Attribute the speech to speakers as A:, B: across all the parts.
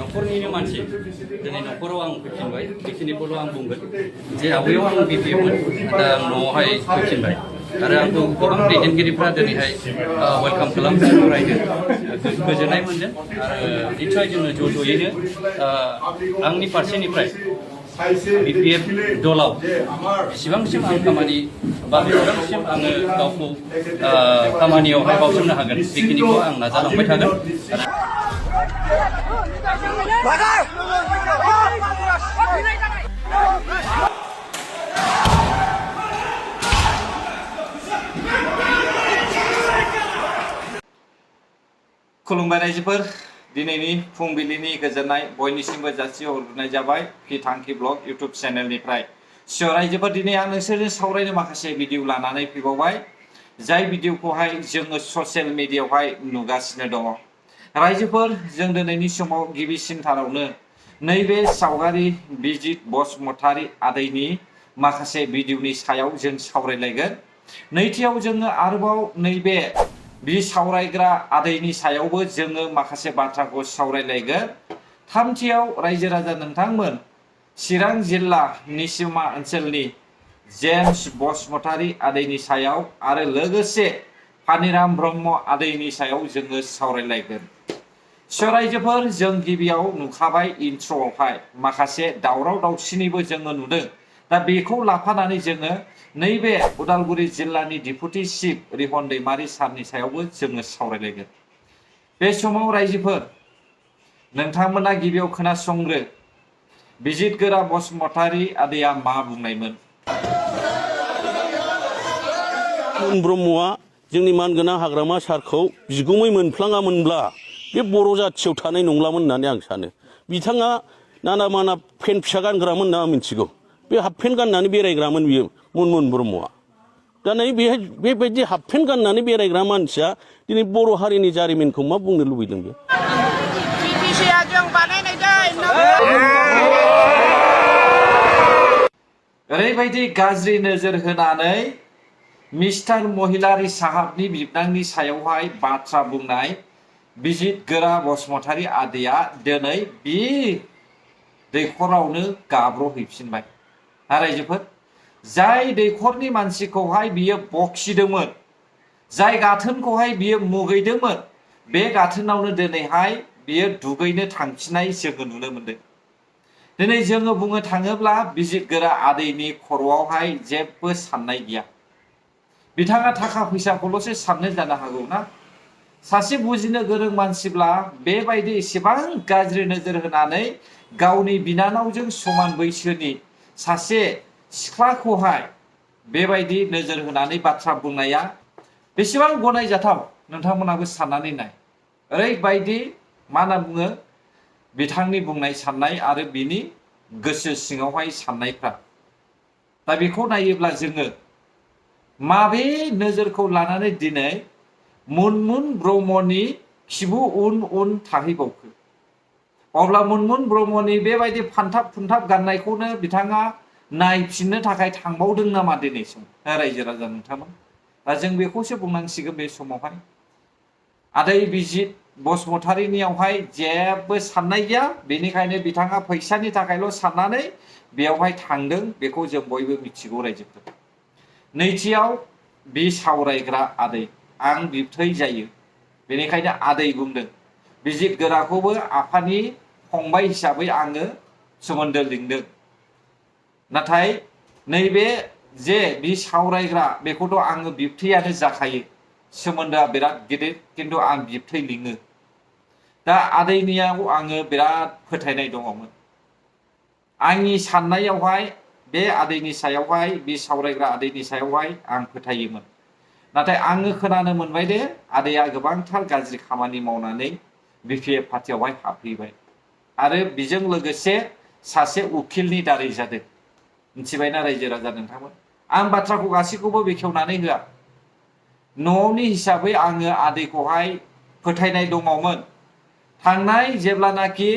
A: न'खरनिनो मानसि दिनै न'खराव आं फैफिनबाय बेखिनिखौल' आं बुंगोन जे आवगायाव आं बिपिएमोन दा न'आवहाय फैफिनबाय आरो आंखौ गोबां दैदेनगिरिफ्रा दिनैहाय वेलकाम खालामदों फरायदों गोजोननाय मोनदों आरो निस्सय जोङो ज'यैनो आंनि फारसेनिफ्राय बिपिएफ दलाव बेसेबांसिम आं खामानि बा बेसेबांसिम आङो गावखौ खामानियावहाय बावसोमनो हागोन बेखिनिखौ आं नाजालांबाय थागोन।
B: खुलुमबाय रायजोफोर दिनैनि फुंबिलिनि गोजोननाय बयनिसिमबो जासिहरग्रोनाय जाबाय पि थांखि ब्लग इउट्युब चेनेलनिफ्राय सियर रायजोफोर दिनै आं नोंसोरजों सावरायनो माखासे भिडिअ लानानै फैबावबाय जाय भिडिअखौहाय जोङो ससियेल मिडियायावहाय नुगासिनो दङ। रायजोफोर जों दिनैनि समाव गिबिसिनथारावनो नैबे सावगारि बिजित बसुमतारी आदैनि माखासे भिडिअनि सायाव जों सावरायलायगोन। नैथियाव जोङो आरोबाव नैबे सावरायग्रा आदैनि सायावबो जोङो माखासे बाथ्राखौ सावरायलायगोन। थामथियाव रायजो राजा नोंथांमोन चिरां जिल्ला निसिमा ओनसोलनि जेम्स बसुमतारी आदैनि सायाव आरो लोगोसे फानिराम ब्रह्म आदैनि सायाव जोङो सावरायलायगोन। रायजोफोर जों गिबियाव नुखाबाय इन्ट्र'आवहाय माखासे दावराव दावसिनिबो जोङो नुदों। दा बेखौ लाफानानै जोङो नैबे उदालगुरि जिल्लानि डिपुटि चिफ रिहन दैमारि सारनि सायावबो जोङो सावरायलायगोन। बे समाव रायजोफोर नोंथांमोना गिबियाव खोनासंग्रो बिजित गोरा बसुमतारी आदैया मा बुंनायमोन।
C: ब्रह्मआ जोंनि मानगोनां हाग्रामा सारखौ बिगुमै मोनफ्लाङामोनब्ला बे बर' जाथियाव थानाय नंलामोन होननानै आं सानो। बिथाङा नाना माना पेन्ट फिसा गानग्रामोन होनना आं मिथिगौ। बे हाफ पेन्ट गाननानै बेरायग्रामोन बियो मनमोहन ब्रह्मआ। दा नै बेबायदि हाफ पेन्ट गाननानै बेरायग्रा मानसिया दिनै बर' हारिनि जारिमिनखौ मा बुंनो लुबैदों बे?
B: ओरैबायदि गाज्रि नोजोर होनानै मिस्टार महिलारी साहाबनि बिबनांनि सायावहाय बाथ्रा बुंनाय बिजित गोरा बसुमतारी आदैया दिनै बे दैखरावनो गाब्र'हैफिनबाय। रायजोफोर जाय दैखरनि मानसिखौहाय बियो बखिदोंमोन, जाय गाथोनखौहाय बियो मुगैदोंमोन, बे गाथोनावनो दिनैहाय बियो दुगैनो थांफिननाय जोङो नुनो मोनदों। दिनै जोङो बुंनो थाङोब्ला बिजित गोरा आदैनि खर'आवहाय जेबो साननाय गैया। बिथाङा थाखा फैसाखौल'सो साननो जानो हागौ ना। सासे बुजिनो गोरों मानसिब्ला बेबायदि एसेबां गाज्रि नोजोर होनानै गावनि बिनानावजों समान बैसोनि सासे सिख्लाखौहाय बेबायदि नोजोर होनानै बाथ्रा बुंनाया बेसेबां गनायजाथाव नोंथांमोनाबो साननानै नाय। ओरैबायदि मा होनना बुङो बिथांनि बुंनाय साननाय आरो बिनि गोसो सिङावहाय साननायफ्रा। दा बेखौ नायोब्ला जोङो माबे नोजोरखौ लानानै दिनै मनमोहन ब्रह्मनि खिबु उन उन थाहैबावखो। अब्ला मनमोहन ब्रह्मनि बेबायदि फानथाब फुनथाब गाननायखौनो बिथाङा नायफिननो थाखाय थांबावदों नामा दिनै रायजो राजा नोंथांमोन? दा जों बेखौसो बुंनांसिगोन बे समावहाय। आदै बिजित बसुमतारीनियावहाय जेबो साननाय गैया, बेनिखायनो बिथाङा फैसानि थाखायल' साननानै बेयावहाय थांदों, बेखौ जों बयबो मिथिगौ रायजोफोर। नैथियाव बि सावरायग्रा आदै, आं बिबथै जायो बेनिखायनो आदै बुंदों। बिजित गोराखौबो आफानि फंबाय हिसाबै आङो सोमोन्दो लिंदों। नाथाय नैबे जे बि सावरायग्रा बेखौथ' आङो बिबथैयानो जाखायो, सोमोन्दोआ बिराद गिदिर, खिन्थु आं बिबथै लिङो। दा आदैनियाव आङो बिराद फोथायनाय दङमोन। आंनि साननायावहाय बे आदैनि सायावहाय बि सावरायग्रा आदैनि सायावहाय आं फोथायोमोन। नाथाय आङो खोनानो मोनबाय दे आदैया गोबांथार गाज्रि खामानि मावनानै बिपिएफ पार्टियावहाय हाबफैबाय आरो बेजों लोगोसे सासे उकिलनि दारै जादों। मिथिबायना रायजो राजा नोंथांमोन? आं बाथ्राखौ गासैखौबो बेखेवनानै होआ। न'नि हिसाबै आङो आदैखौहाय फोथायनाय दङमोन। थांनाय जेब्लानाखि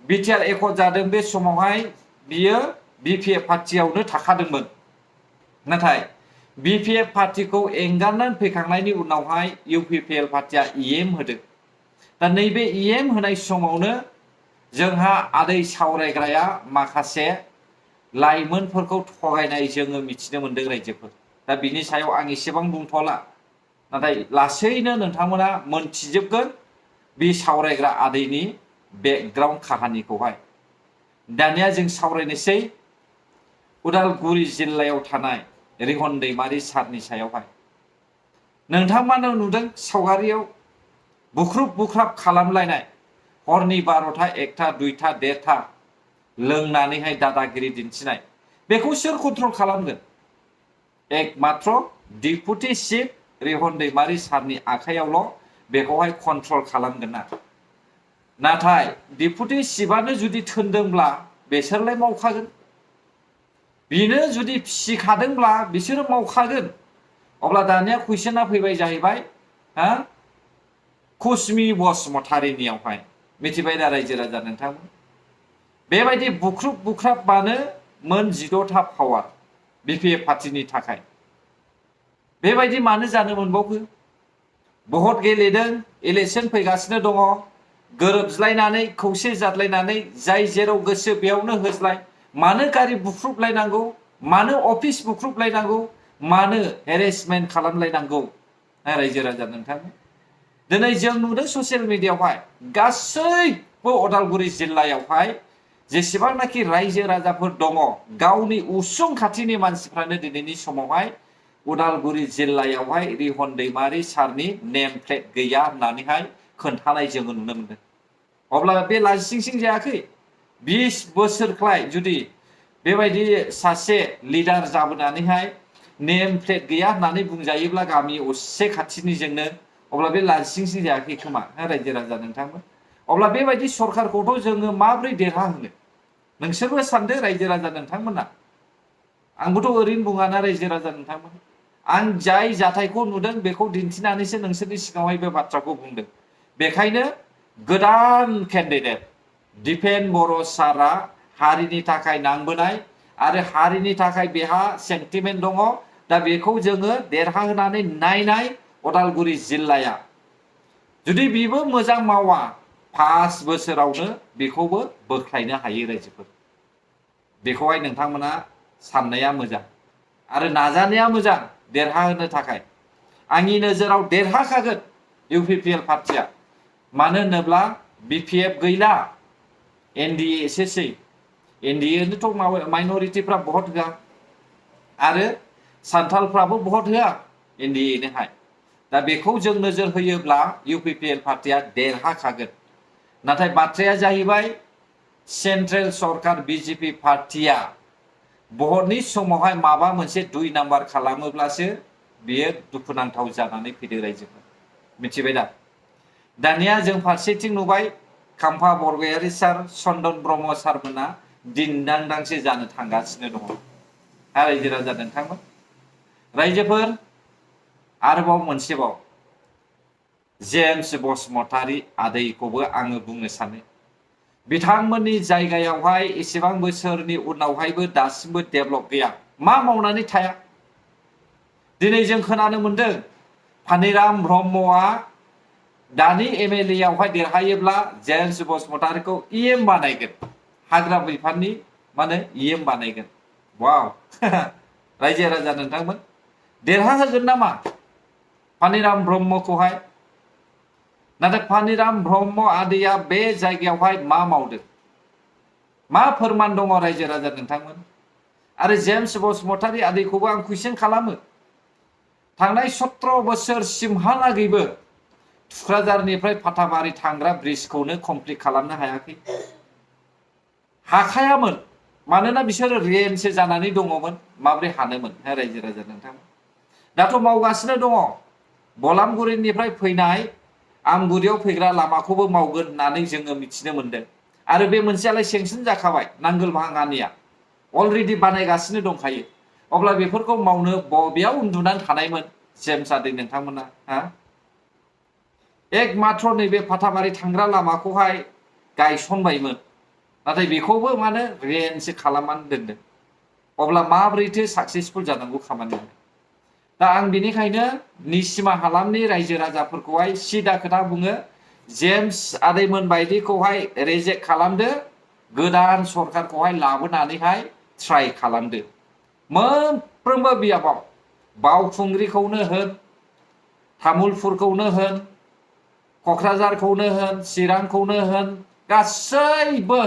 B: बिटिआर एकर्ड जादों बे समावहाय बियो बिपिएफ पार्टियावनो थाखादोंमोन। नाथाय बिपिएफ पार्टिखौ एंगारनानै फैखांनायनि उनावहाय इउपिपिएल पार्टिया इएम होदों। दा नैबे इएम होनाय समावनो जोंहा आदै सावरायग्राया माखासे लाइमोनफोरखौ थगायनाय जोङो मिथिनो मोन्दों रायजोफोर। दा बिनि सायाव आं एसेबां बुंथ'ला, नाथाय लासैनो नोंथांमोना मोनथिजोबगोन बे सावरायग्रा आदैनि बेकग्राउन्ड काहानिखौहाय। दानिया जों सावरायनोसै उदालगुरि जिल्लायाव थानाय रिहन दैमारि सारनि सायावहाय। नोंथांमोना नुदों सावगारियाव बुख्रुब बुख्राब खालामलायनाय, हरनि 12टा 1टा 2टा 1.5टा लोंनानैहाय दादागिरि दिन्थिनाय, बेखौ सोर कन्ट्रल खालामगोन? एकमात्र डिपुटि चिफ रिहन दैमारि सारनि आखायावल' बेखौहाय कन्ट्रल खालामगोन ना। नाथाय डिपुटि चिफआनो जुदि थोनदोंब्ला बिसोरलाय मावखागोन, बिनो जुदि फिसिखादोंब्ला बिसोरो मावखागोन। अब्ला दानिया कुइसना फैबाय जाहैबाय कुसुमि बसुमतारीनियावहाय। मिथिबाय दा रायजो राजा नोंथांमोन? बेबायदि बुख्रुब बुख्राब मानो मोन 16टा पावार बिपिएफ पार्टिनि थाखाय बेबायदि मानो जानो मोनबावो? भट गेलेदों, इलेक्सन फैगासिनो दङ, गोरोबज्लायनानै खौसे जादलायनानै जाय जेराव गोसो बेयावनो होज्लाय। मानो गारि बुख्रुबलायनांगौ? मानो अफिस बुख्रुबलायनांगौ? मानो हेरेसमेन्ट खालामलायनांगौ? रायजो राजा नोंथांमोन, दिनै जों नुदों ससियेल मिडियायावहाय गासैबो उदालगुरि जिल्लायावहाय जेसेबांनाखि रायजो राजाफोर दङ, गावनि उसुं खाथिनि मानसिफ्रानो दिनैनि समावहाय उदालगुरि जिल्लायावहाय रिहन दैमारि सारनि नेम प्लेट गैया होननानैहाय खोन्थानाय जोङो नुनो मोनदों। अब्ला बे लाजिसिंसिं जायाखै? 20 बोसोरख्लाय जुदि बेबायदि सासे लिडार जाबोनानैहाय नेम प्लेट गैया होननानै बुंजायोब्ला गामि असे खाथिनिजोंनो, अब्ला बे लाजिसिंसिं जायाखै खोमा रायजो राजा नोंथांमोन? अब्ला बेबायदि सरखारखौथ' जोङो माबोरै देरहाहोनो? नोंसोरबो सानदो रायजो राजा नोंथांमोना। आंबोथ' ओरैनो बुङाना रायजो राजा नोंथांमोन। आं जाय जाथायखौ नुदों बेखौ दिन्थिनानैसो नोंसोरनि सिगाङावहाय बे बाथ्राखौ बुंदों। बेखायनो गोदान केन्डिडेट दिपेन बर' सारा हारिनि थाखाय नांबोनाय आरो हारिनि थाखाय बेहा सेन्टिमेन्ट दङ। दा बेखौ जोङो देरहाहोनानै नायनाय उदालगुरि जिल्लाया। जुदि बेबो मोजां मावा 5 बोसोरावनो बेखौबो बोख्लायनो हायो रायजोफोर। बेखौहाय नोंथांमोना साननाया मोजां आरो नाजानाया मोजां देरहाहोनो थाखाय। आंनि नोजोराव देरहाखागोन इउपिपिएल पार्टिया। मानो होनोब्ला बिपिएफ गैला, एनडिए एसेसै। एनडिएनोथ' माइनरिटिफ्रा भट होआ आरो सान्थालफ्राबो भट होआ एनडिएनोहाय। दा बेखौ जों नोजोर होयोब्ला इउपिपिएल पार्टिया देरहाखागोन। नाथाय बाथ्राया जाहैबाय सेन्ट्रेल सरकार बिजेपि पार्टिया भटनि समावहाय माबा मोनसे 2 नाम्बार खालामोब्लासो बेयो दुखुनांथाव जानानै फैदो रायजोफोर। मिथिबाय दा? दानिया जों फारसेथिं नुबाय खाम्फा बरगयारी सार, चन्दन ब्रह्म सारमोना दिन्दांदांसो जानो थांगासिनो दङ। रायजो राजा नोंथांमोन, रायजोफोर आरोबाव मोनसेबाव जेम्स बसुमतारी आदैखौबो आङो बुंनो सानो। बिथांमोननि जायगायावहाय एसेबां बोसोरनि उनावहायबो दासिमबो डेभेलप गैया। मा मावनानै थाया? दिनै जों खोनानो मोनदों पानिराम ब्रह्मआ दानि एमएलए आवहाय देरहायोब्ला जेम्स बसुमतारीखौ इएम बानायगोन, हाग्रा बिफाननि इएम बानायगोन। वाव रायजो राजा नोंथांमोन, देरहाहोगोन नामा पानिराम ब्रह्मखौहाय? नाथाय पानिराम ब्रह्म आदैया बे जायगायावहाय मा मावदों? मा फोरमान दङ रायजो राजा नोंथांमोन? आरो जेम्स बसुमतारी आदैखौबो आं कुइसन खालामो, थांनाय 17 बोसोरसिमहालागैबो थुक्राझारनिफ्राय फाथाबारि थांग्रा ब्रिजखौनो कमप्लिट खालामनो हायाखै। हाखायामोन, मानोना बिसोरो रेन्टसो जानानै दङमोन। माब्रै हानोमोन रायजो राजा नोंथांमोन? दाथ' मावगासिनो दङ। बलामगुरिनिफ्राय फैनाय आमगुरियाव फैग्रा लामाखौबो मावगोन होननानै जोङो मिथिनो मोनदों। आरो बे मोनसेयालाय सेंसन जाखाबाय, नांगोल भाङानिया अलरेडि बानायगासिनो दंखायो। अब्ला बेफोरखौ मावनो बबेयाव उन्दुनानै थानायमोन जेम्स आदै नोंथांमोना? एकमात्र नैबे फाथाबारि थांग्रा लामाखौहाय गायसनबायमोन, नाथाय बेखौबो मानो रेन्टसो खालामनानै दोनदों। अब्ला माब्रैथो साक्सेसफुल जानांगौ खामानिया? दा आं बेनिखायनो निसिमा हालामनि रायजो राजाफोरखौहाय सिदा खोथा बुङो, जेम्स आदैमोन बायदिखौहाय रिजेक्ट खालामदो गोदान सरकारखौहाय लाबोनानैहाय ट्राइ खालामदो मोनफ्रोमबो बियाबाव बावखुंग्रिखौनो होन तामुलपुरखौनो होन क'क्राझारखौनो होन चिरांखौनो होन गासैबो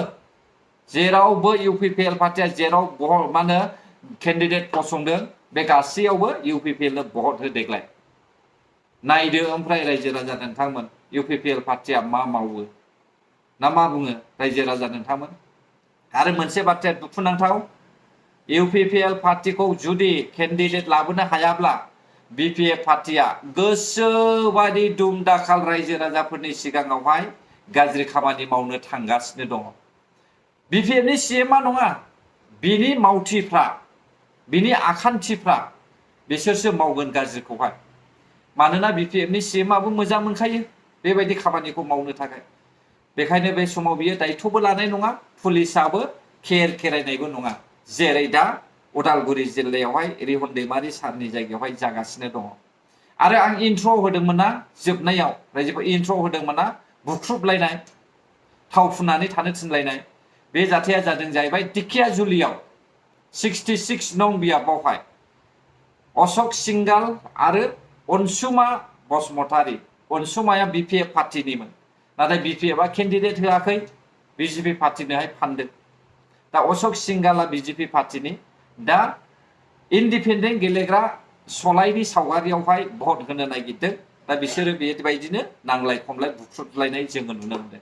B: जेरावबो UPPL पार्टिया जेराव मा होनो केन्डिडेट फसंदों बे गासैयावबो UPPL नो भट हो देग्लाय नायदो ओमफ्राय रायजो राजा नोंथांमोन UPPL पार्टिया मा मावो ना मा बुङो रायजो राजा नोंथांमोन आरो मोनसे बाथ्राया दुखुनांथाव UPPL पार्टिखौ जुदि केन्डिडेट लाबोनो हायाब्ला BPF पार्टिया गोसोबादि दुम दाखाल रायजो राजाफोरनि सिगाङावहाय गाज्रि खामानि मावनो थांगासिनो दङ BPF नि CMआ नङा बिनि मावथिफ्रा बिनि आखान्थिफ्रा बिसोरसो मावगोन गाज्रिखौहाय मानोना BPF नि CMआबो मोजां मोनखायो बेबायदि खामानिखौ मावनो थाखाय बेखायनो बे समाव बियो दायथ'बो लानाय नङा पुलिसाबो खेरायनायबो नङा जेरै दा उदालगुरि जिल्लायावहाय रिहन दैमारि सारनि जायगायावहाय जागासिनो दङ आरो आं इन्ट्र' होदोंमोन ना जोबनायाव रायजोफोर इन्ट्र' होदोंमोन ना बुख्रुबलायनाय थाव फुननानै थानो थिनलायनाय बे जाथाया जादों जाहैबाय दिखियाजुलियाव 66 नं बियाबावहाय अशोक सिंगाल आरो अनसुमा बसुमतारी अनसुमाया BPF पार्टिनिमोन नाथाय BPFआ केन्डिडेट होआखै BJP पार्टिनोहाय फानदों दा अशोक सिंगाला BJP पार्टिनि दा इन्डिपेन्डेन्ट गेलेग्रा सलाइनि सावगारियावहाय भट होनो नागिरदों दा बिसोरो बेबायदिनो नांलाय खमलाय बुख्रुबलायनाय जोङो नुनो मोनदों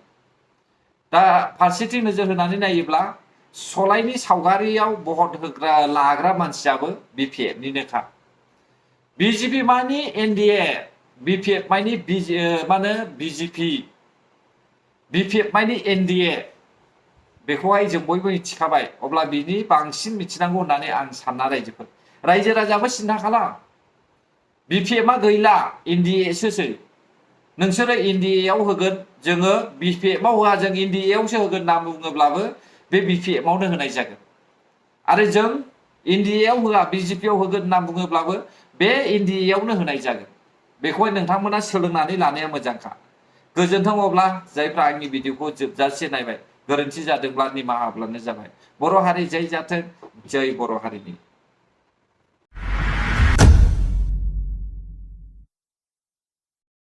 B: दा फारसेथिं नोजोर होनानै नायोब्ला सलाइनि सावगारियाव भट होग्रा लाग्रा मानसियाबो BPF निनोखा BJP मानि NDA BPF मानि माने BJP BPF मानि NDA बेखौहाय जों बयबो मिथिखाबाय अब्ला बिनि बांसिन मिथिनांगौ होननानै आं सानना रायजो राजाबो सिन्था खालाम BPFआ गैला NDAसोसै नोंसोरो NDAआव होगोन जोङो BPFआव होआ जों NDAआवसो होगोन होनना बुङोब्लाबो बे BPFआवनो होनाय जागोन आरो जों NDAआव होआ BJPआव होगोन होनना बुङोब्लाबो बे NDAआवनो होनाय जागोन बेखौहाय नोंथांमोना सोलोंनानै लानाया मोजांखा गोजोन्थों अब्ला जायफ्रा आंनि भिडिअखौ जोबजासे नायबाय गोरोन्थि जादोंब्ला निमाहा होब्लानो जाबाय बर' हारि जय जाथों जय बर' हारिनि